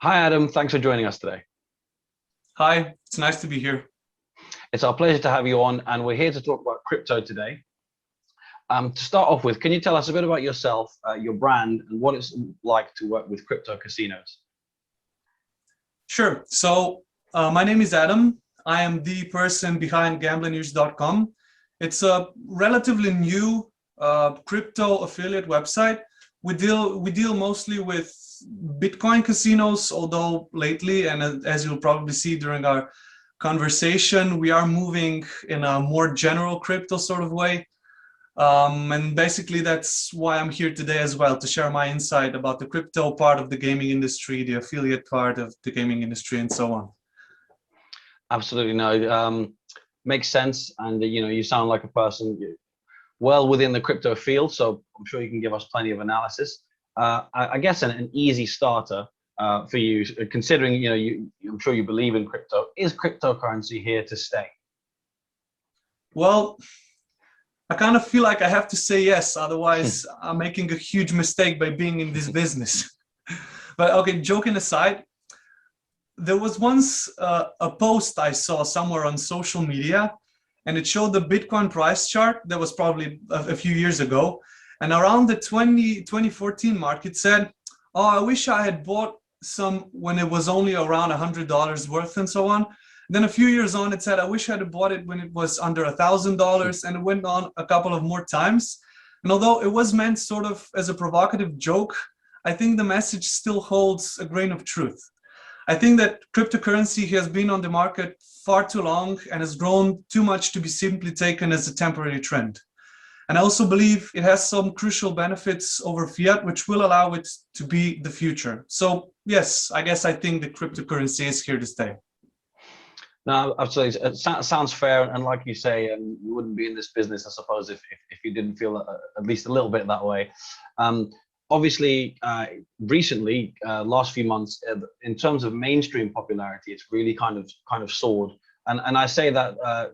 Hi, Adam. Thanks for joining us today. Hi, it's nice to be here. It's our pleasure to have you on, and we're here to talk about crypto today. To start off with, can you tell us a bit about yourself, your brand, and what it's like to work with crypto casinos? Sure. My name is Adam. I am the person behind Gamblineers.com. It's a relatively new crypto affiliate website. We deal mostly with Bitcoin casinos, although lately, and as you'll probably see during our conversation, we are moving in a more general crypto sort of way. And basically, that's why I'm here today as well, to share my insight about the crypto part of the gaming industry, the affiliate part of the gaming industry, and so on. Absolutely no, makes sense, and you sound like a person well within the crypto field, so I'm sure you can give us plenty of analysis. I guess an easy starter for you, considering I'm sure you believe in crypto. Is cryptocurrency here to stay? Well, I kind of feel like I have to say yes, otherwise I'm making a huge mistake by being in this business. But okay, joking aside, there was once a post I saw somewhere on social media, and it showed the Bitcoin price chart. That was probably a few years ago. And around the 2014 mark, it said, oh, I wish I had bought some when it was only around $100 worth and so on. Then a few years on, it said, I wish I had bought it when it was under $1,000, and it went on a couple of more times. And although it was meant sort of as a provocative joke, I think the message still holds a grain of truth. I think that cryptocurrency has been on the market far too long and has grown too much to be simply taken as a temporary trend. And I also believe it has some crucial benefits over fiat, which will allow it to be the future. So yes, I guess I think the cryptocurrency is here to stay. No, absolutely. It sounds fair, and like you say, you wouldn't be in this business, I suppose, if you didn't feel at least a little bit that way. Obviously, recently, last few months, in terms of mainstream popularity, it's really kind of soared. And I say that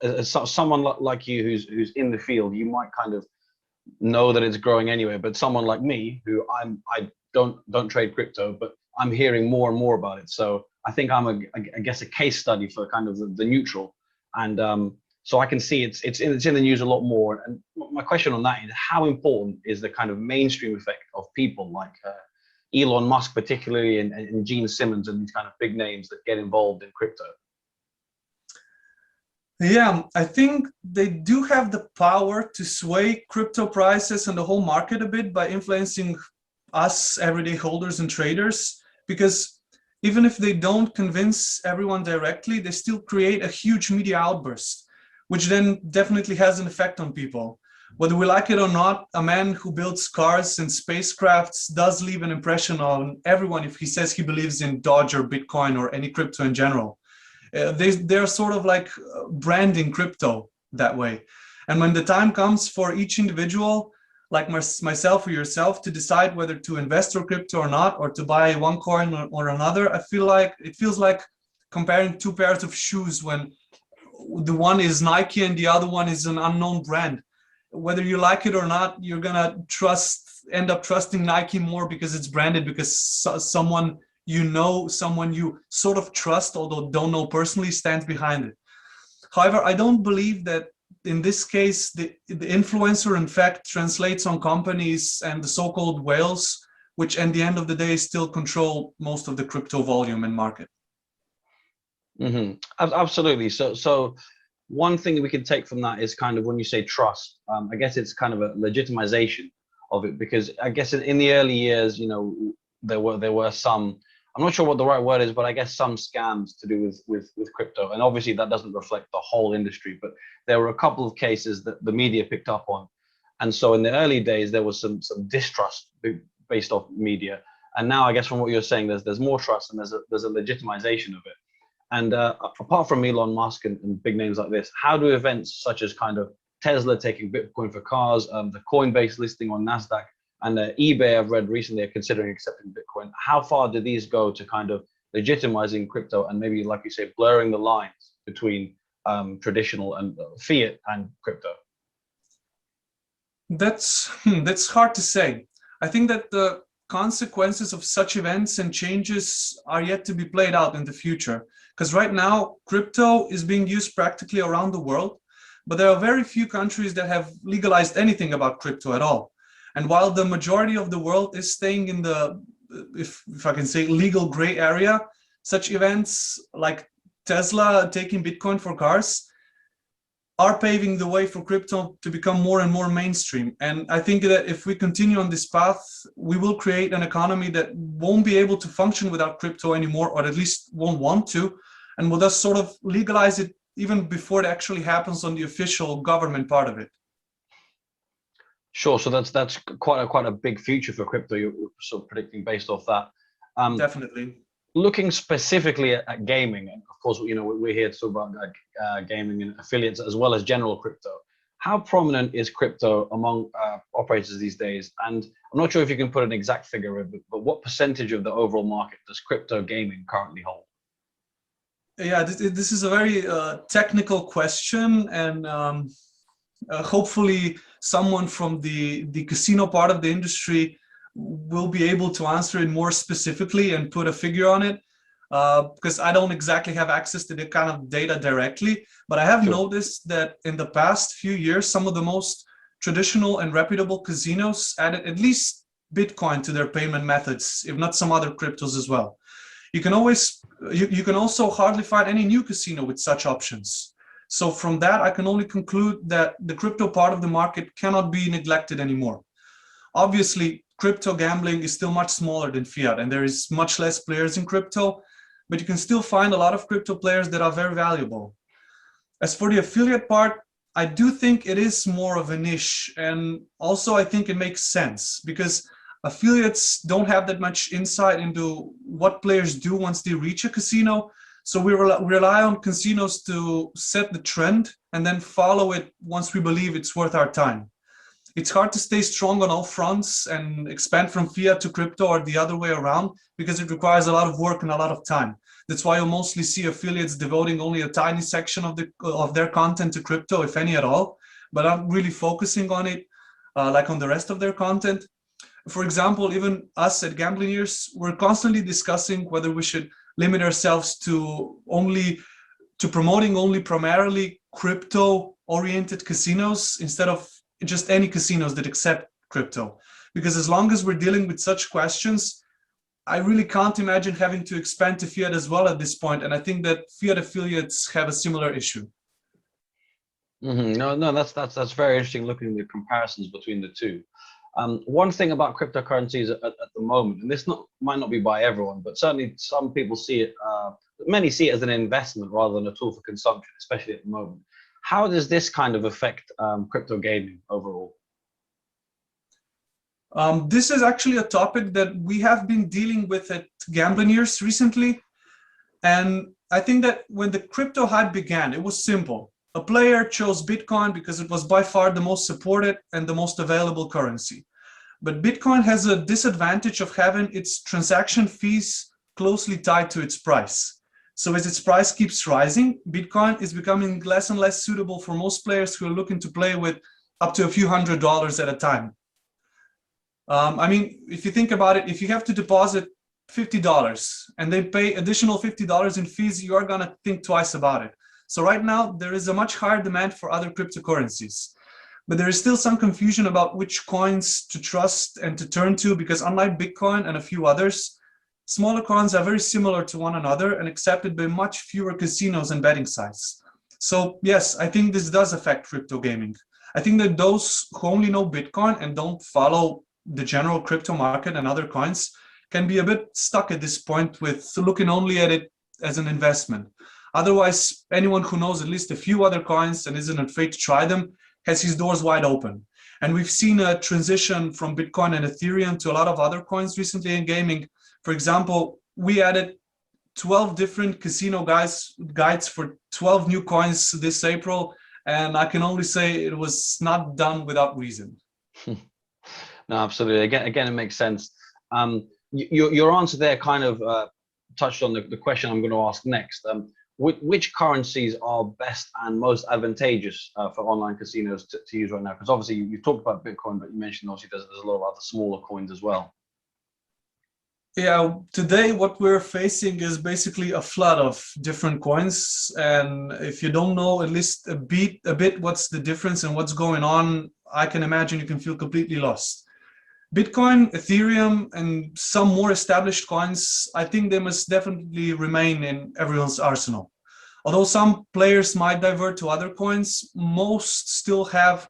as someone like you who's in the field, you might kind of know that it's growing anyway. But someone like me, who I don't trade crypto, but I'm hearing more and more about it. So I think I guess a case study for kind of the neutral, and so I can see it's in the news a lot more. And my question on that is, how important is the kind of mainstream effect of people like Elon Musk, particularly, and Gene Simmons, and these kind of big names that get involved in crypto? Yeah, I think they do have the power to sway crypto prices and the whole market a bit by influencing us everyday holders and traders, because even if they don't convince everyone directly, they still create a huge media outburst, which then definitely has an effect on people. Whether we like it or not, a man who builds cars and spacecrafts does leave an impression on everyone if he says he believes in Dodge or Bitcoin or any crypto in general. They're sort of like branding crypto that way. And when the time comes for each individual, like myself or yourself, to decide whether to invest in crypto or not, or to buy one coin or another, I feel like it feels like comparing two pairs of shoes when the one is Nike and the other one is an unknown brand. Whether you like it or not, you're gonna end up trusting Nike more because it's branded, because someone someone you sort of trust, although don't know personally, stands behind it. However, I don't believe that in this case, the influencer, in fact, translates on companies and the so-called whales, which at the end of the day still control most of the crypto volume and market. Absolutely. So one thing we can take from that is kind of when you say trust, I guess it's kind of a legitimization of it, because I guess in the early years, there were some, I'm not sure what the right word is, but I guess some scams to do with crypto. And obviously that doesn't reflect the whole industry, but there were a couple of cases that the media picked up on. And so in the early days, there was some distrust based off media. And now I guess from what you're saying, there's more trust, and there's a legitimization of it. And apart from Elon Musk and big names like this, how do events such as kind of Tesla taking Bitcoin for cars, the Coinbase listing on NASDAQ, and eBay, I've read recently, are considering accepting Bitcoin. How far do these go to kind of legitimizing crypto and maybe, like you say, blurring the lines between traditional and fiat and crypto? That's hard to say. I think that consequences of such events and changes are yet to be played out in the future. Because right now, crypto is being used practically around the world, but there are very few countries that have legalized anything about crypto at all. And while the majority of the world is staying in the, if I can say, legal gray area, such events like Tesla taking Bitcoin for cars are paving the way for crypto to become more and more mainstream. And I think that if we continue on this path, we will create an economy that won't be able to function without crypto anymore, or at least won't want to, and will just sort of legalize it even before it actually happens on the official government part of it. Sure. So that's quite a big future for crypto. You're sort of predicting based off that. Definitely. Looking specifically at gaming, and of course, we're here to talk about gaming and affiliates as well as general crypto. How prominent is crypto among operators these days? And I'm not sure if you can put an exact figure of it, but what percentage of the overall market does crypto gaming currently hold? Yeah, this is a very technical question, and hopefully someone from the casino part of the industry will be able to answer it more specifically and put a figure on it, because I don't exactly have access to the kind of data directly. But I have Sure. noticed that in the past few years, some of the most traditional and reputable casinos added at least Bitcoin to their payment methods, if not some other cryptos as well. You can also hardly find any new casino with such options. So from that, I can only conclude that the crypto part of the market cannot be neglected anymore. Obviously, crypto gambling is still much smaller than fiat, and there is much less players in crypto, but you can still find a lot of crypto players that are very valuable. As for the affiliate part, I do think it is more of a niche, and also I think it makes sense because affiliates don't have that much insight into what players do once they reach a casino. So we rely on casinos to set the trend and then follow it once we believe it's worth our time. It's hard to stay strong on all fronts and expand from fiat to crypto or the other way around because it requires a lot of work and a lot of time. That's why you'll mostly see affiliates devoting only a tiny section of their content to crypto, if any at all, but not really focusing on it like on the rest of their content. For example, even us at Gamblineers, we're constantly discussing whether we should limit ourselves to promoting only primarily crypto-oriented casinos instead of just any casinos that accept crypto. Because as long as we're dealing with such questions, I really can't imagine having to expand to fiat as well at this point. And I think that fiat affiliates have a similar issue. No, that's very interesting. Looking at the comparisons between the two. One thing about cryptocurrencies at the moment, and this might not be by everyone, but certainly some people see it, many see it as an investment rather than a tool for consumption, especially at the moment. How does this kind of affect crypto gaming overall? This is actually a topic that we have been dealing with at Gamblineers recently. And I think that when the crypto hype began, it was simple. A player chose Bitcoin because it was by far the most supported and the most available currency. But Bitcoin has a disadvantage of having its transaction fees closely tied to its price. So as its price keeps rising, Bitcoin is becoming less and less suitable for most players who are looking to play with up to a few $100s at a time. I mean, if you think about it, if you have to deposit $50 and they pay additional $50 in fees, you are going to think twice about it. So right now, there is a much higher demand for other cryptocurrencies. But there is still some confusion about which coins to trust and to turn to, because unlike Bitcoin and a few others, smaller coins are very similar to one another and accepted by much fewer casinos and betting sites. So yes, I think this does affect crypto gaming. I think that those who only know Bitcoin and don't follow the general crypto market and other coins can be a bit stuck at this point with looking only at it as an investment. Otherwise, anyone who knows at least a few other coins and isn't afraid to try them has his doors wide open. And we've seen a transition from Bitcoin and Ethereum to a lot of other coins recently in gaming. For example, we added 12 different casino guides for 12 new coins this April. And I can only say it was not done without reason. No, absolutely. Again, it makes sense. Your answer there kind of touched on the question I'm going to ask next. Which currencies are best and most advantageous for online casinos to use right now? Because obviously you talked about Bitcoin, but you mentioned obviously there's a lot of other smaller coins as well. Yeah, today what we're facing is basically a flood of different coins, and if you don't know at least a bit what's the difference and what's going on, I can imagine you can feel completely lost. Bitcoin, Ethereum, and some more established coins, I think they must definitely remain in everyone's arsenal. Although some players might divert to other coins, most still have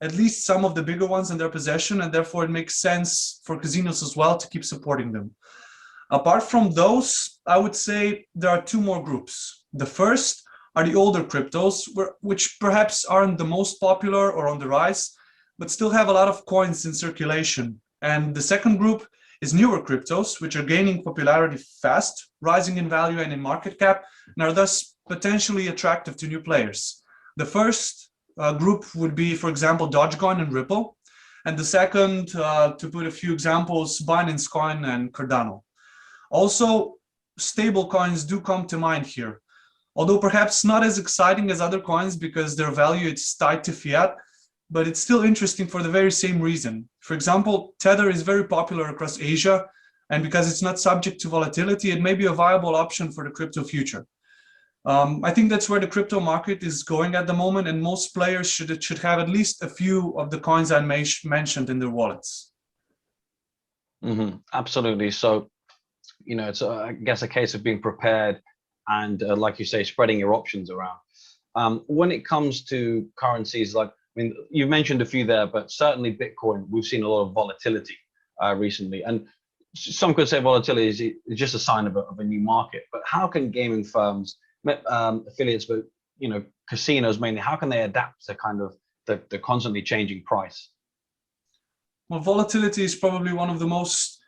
at least some of the bigger ones in their possession, and therefore it makes sense for casinos as well to keep supporting them. Apart from those, I would say there are two more groups. The first are the older cryptos, which perhaps aren't the most popular or on the rise, but still have a lot of coins in circulation. And the second group is newer cryptos, which are gaining popularity fast, rising in value and in market cap, and are thus potentially attractive to new players. The first group would be, for example, Dogecoin and Ripple. And the second, to put a few examples, Binance Coin and Cardano. Also, stable coins do come to mind here, although perhaps not as exciting as other coins because their value is tied to fiat, but it's still interesting for the very same reason. For example, Tether is very popular across Asia, and because it's not subject to volatility, it may be a viable option for the crypto future. I think that's where the crypto market is going at the moment, and most players should have at least a few of the coins I mentioned in their wallets. Absolutely. So, it's, I guess, a case of being prepared and, like you say, spreading your options around. When it comes to currencies, like, I mean, you mentioned a few there, but certainly Bitcoin, we've seen a lot of volatility recently. And some could say volatility is just a sign of a new market. But how can gaming firms, affiliates, but casinos mainly, how can they adapt to kind of the constantly changing price? Well, volatility is probably one of the most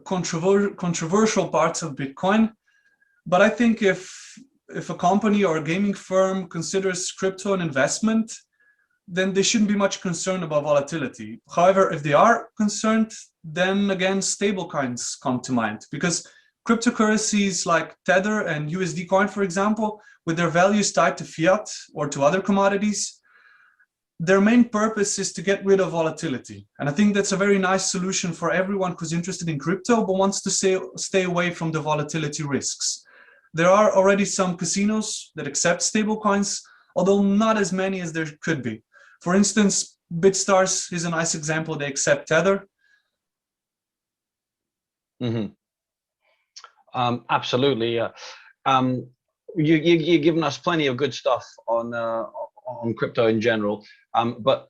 controversial parts of Bitcoin. But I think if a company or a gaming firm considers crypto an investment, then they shouldn't be much concerned about volatility. However, if they are concerned, then again, stable coins come to mind, because cryptocurrencies like Tether and USD coin, for example, with their values tied to fiat or to other commodities, their main purpose is to get rid of volatility. And I think that's a very nice solution for everyone who's interested in crypto but wants to stay away from the volatility risks. There are already some casinos that accept stable coins, although not as many as there could be. For instance, BitStars is a nice example. They accept Tether. Absolutely. Yeah. You've given us plenty of good stuff on crypto in general. But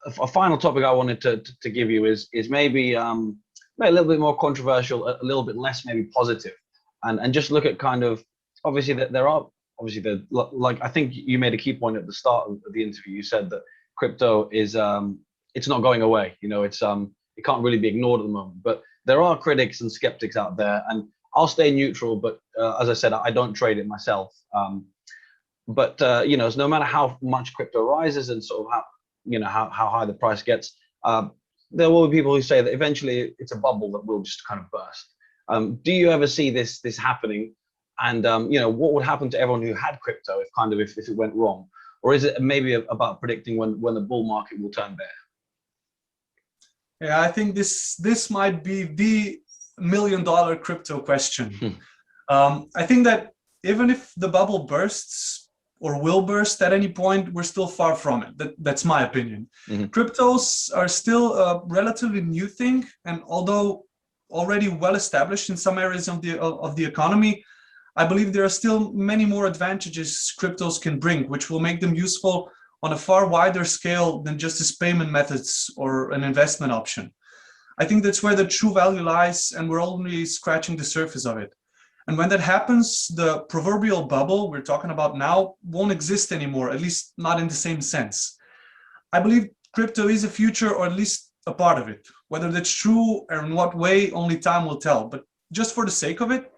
a final topic I wanted to give you is maybe a little bit more controversial, a little bit less maybe positive, and just look at kind of, obviously that there are like, I think you made a key point at the start of the interview. You said that crypto is it's not going away. It's it can't really be ignored at the moment. But there are critics and skeptics out there, and I'll stay neutral. But as I said, I don't trade it myself. But no matter how much crypto rises and sort of how high the price gets, there will be people who say that eventually it's a bubble that will just kind of burst. Do you ever see this happening? And what would happen to everyone who had crypto if it went wrong? Or is it maybe about predicting when the bull market will turn bear? Yeah, I think this might be the $1 million crypto question. I think that even if the bubble bursts or will burst at any point, we're still far from it. That's my opinion. Cryptos are still a relatively new thing, and although already well established in some areas of the economy, I believe there are still many more advantages cryptos can bring, which will make them useful on a far wider scale than just as payment methods or an investment option. I think that's where the true value lies, and we're only scratching the surface of it. And when that happens, the proverbial bubble we're talking about now won't exist anymore, at least not in the same sense. I believe crypto is a future, or at least a part of it. Whether that's true or in what way, only time will tell. But just for the sake of it,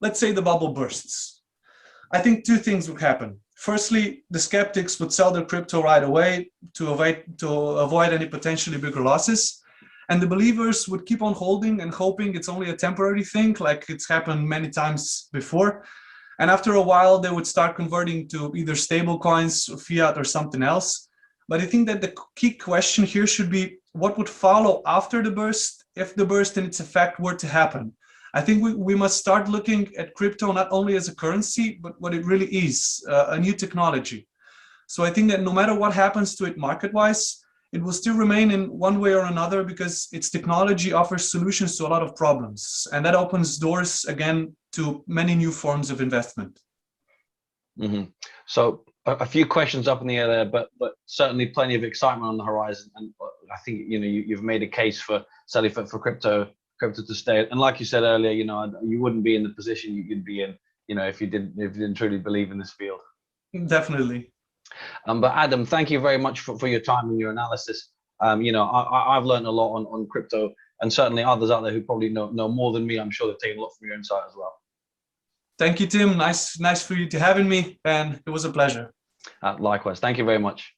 let's say the bubble bursts. I think two things would happen. Firstly, the skeptics would sell their crypto right away to avoid any potentially bigger losses. And the believers would keep on holding and hoping it's only a temporary thing, like it's happened many times before. And after a while, they would start converting to either stable coins, or fiat, or something else. But I think that the key question here should be what would follow after the burst, if the burst in its effect were to happen. I think we must start looking at crypto not only as a currency, but what it really is, a new technology. So I think that no matter what happens to it market-wise, it will still remain in one way or another because its technology offers solutions to a lot of problems. And that opens doors, again, to many new forms of investment. Mm-hmm. So a few questions up in the air there, but certainly plenty of excitement on the horizon. And I think, you know, you've made a case for certainly for crypto to stay. And like you said earlier, you know, you wouldn't be in the position you'd be in, you know, if you didn't truly believe in this field. Definitely. But Adam, thank you very much for your time and your analysis. You know, I've learned a lot on crypto, and certainly others out there who probably know more than me. I'm sure they've taken a lot from your insight as well. Thank you, Tim. Nice for you to having me, and it was a pleasure. Likewise. Thank you very much.